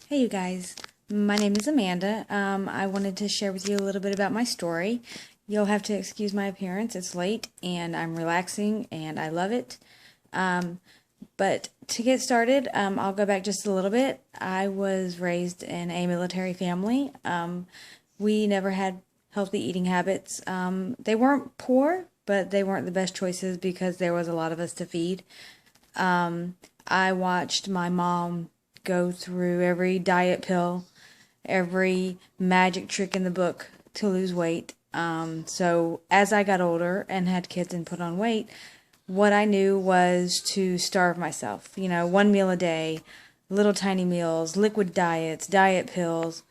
Hey, you guys. My name is Amanda. I wanted to share with you a little bit about my story. You'll have to excuse my appearance. It's late and I'm relaxing and I love it. But to get started, I'll go back just a little bit. I was raised in a military family. We never had healthy eating habits. They weren't poor, but they weren't the best choices because there was a lot of us to feed. I watched my mom go through every diet pill, every magic trick in the book to lose weight. So as I got older and had kids and put on weight, what I knew was to starve myself. You know, one meal a day, little tiny meals, liquid diets, diet pills,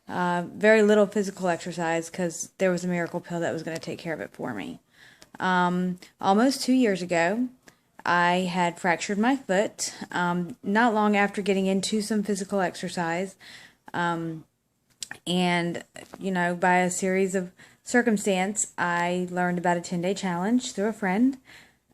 very little physical exercise because there was a miracle pill that was going to take care of it for me. Almost 2 years ago, I had fractured my foot not long after getting into some physical exercise. And, by a series of circumstance, I learned about a 10-day challenge through a friend.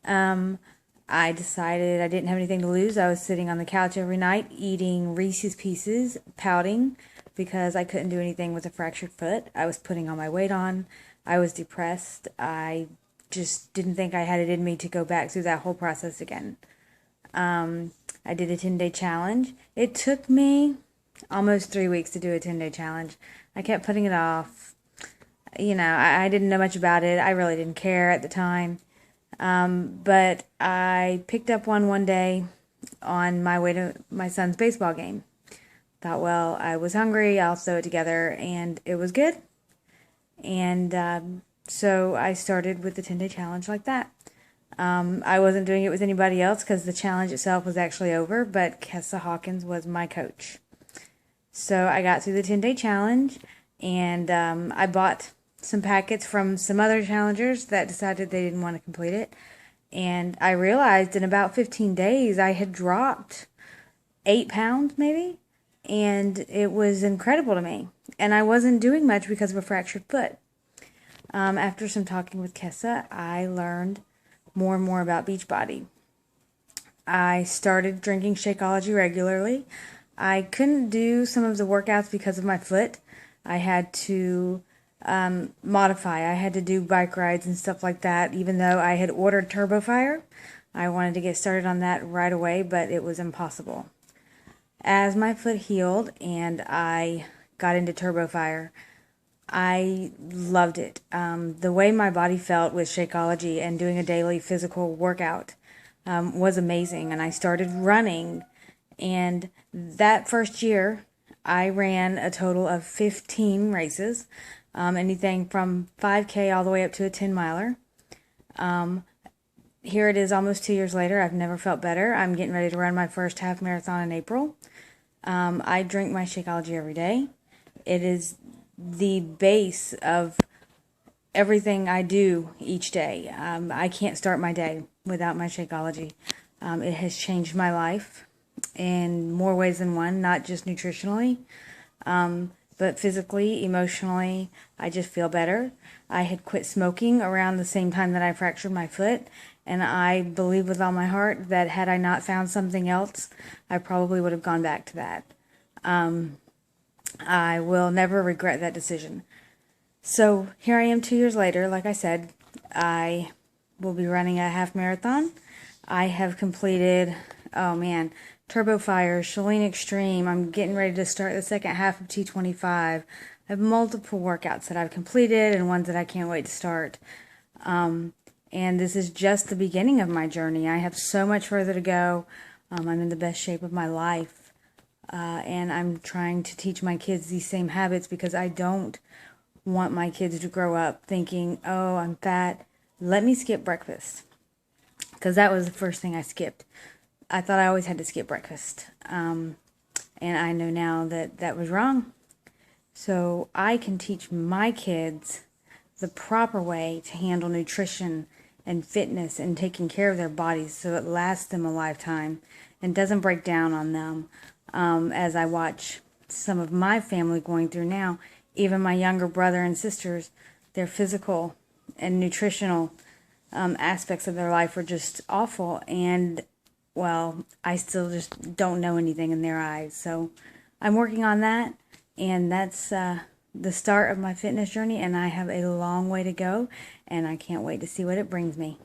I decided I didn't have anything to lose. I was sitting on the couch every night eating Reese's Pieces, pouting because I couldn't do anything with a fractured foot. I was putting all my weight on. I was depressed. I just didn't think I had it in me to go back through that whole process again. I did a 10-day challenge. It took me almost 3 weeks to do a 10-day challenge. I kept putting it off. I didn't know much about it. I really didn't care at the time. But I picked up one day on my way to my son's baseball game. Thought, well, I was hungry. I'll sew it together, and it was good. And so I started with the 10-day challenge like that. I wasn't doing it with anybody else because the challenge itself was actually over, but Kessa Hawkins was my coach. So I got through the 10-day challenge, and I bought some packets from some other challengers that decided they didn't want to complete it. And I realized in about 15 days I had dropped 8 pounds maybe, and it was incredible to me. And I wasn't doing much because of a fractured foot. After some talking with Kessa, I learned more and more about Beachbody. I started drinking Shakeology regularly. I couldn't do some of the workouts because of my foot. I had to modify. I had to do bike rides and stuff like that, even though I had ordered TurboFire. I wanted to get started on that right away, but it was impossible. As my foot healed and I got into TurboFire, I loved it. The way my body felt with Shakeology and doing a daily physical workout was amazing. And I started running. And that first year, I ran a total of 15 races, anything from 5K all the way up to a 10-miler. Here it is almost 2 years later. I've never felt better. I'm getting ready to run my first half marathon in April. I drink my Shakeology every day. It is the base of everything I do each day. I can't start my day without my Shakeology. It has changed my life in more ways than one, not just nutritionally, but physically, emotionally. I just feel better. I had quit smoking around the same time that I fractured my foot, and I believe with all my heart that had I not found something else, I probably would have gone back to that. I will never regret that decision. So here I am 2 years later. Like I said, I will be running a half marathon. I have completed, oh man, TurboFire, Chalene Extreme. I'm getting ready to start the second half of T25. I have multiple workouts that I've completed and ones that I can't wait to start. And this is just the beginning of my journey. I have so much further to go. I'm in the best shape of my life. And I'm trying to teach my kids these same habits because I don't want my kids to grow up thinking, oh, I'm fat. Let me skip breakfast. Because that was the first thing I skipped. I thought I always had to skip breakfast. And I know now that that was wrong. So I can teach my kids the proper way to handle nutrition and fitness and taking care of their bodies so it lasts them a lifetime and doesn't break down on them. As I watch some of my family going through now, even my younger brother and sisters, their physical and nutritional aspects of their life are just awful. And, well, I still just don't know anything in their eyes. So I'm working on that, and that's the start of my fitness journey, and I have a long way to go, and I can't wait to see what it brings me.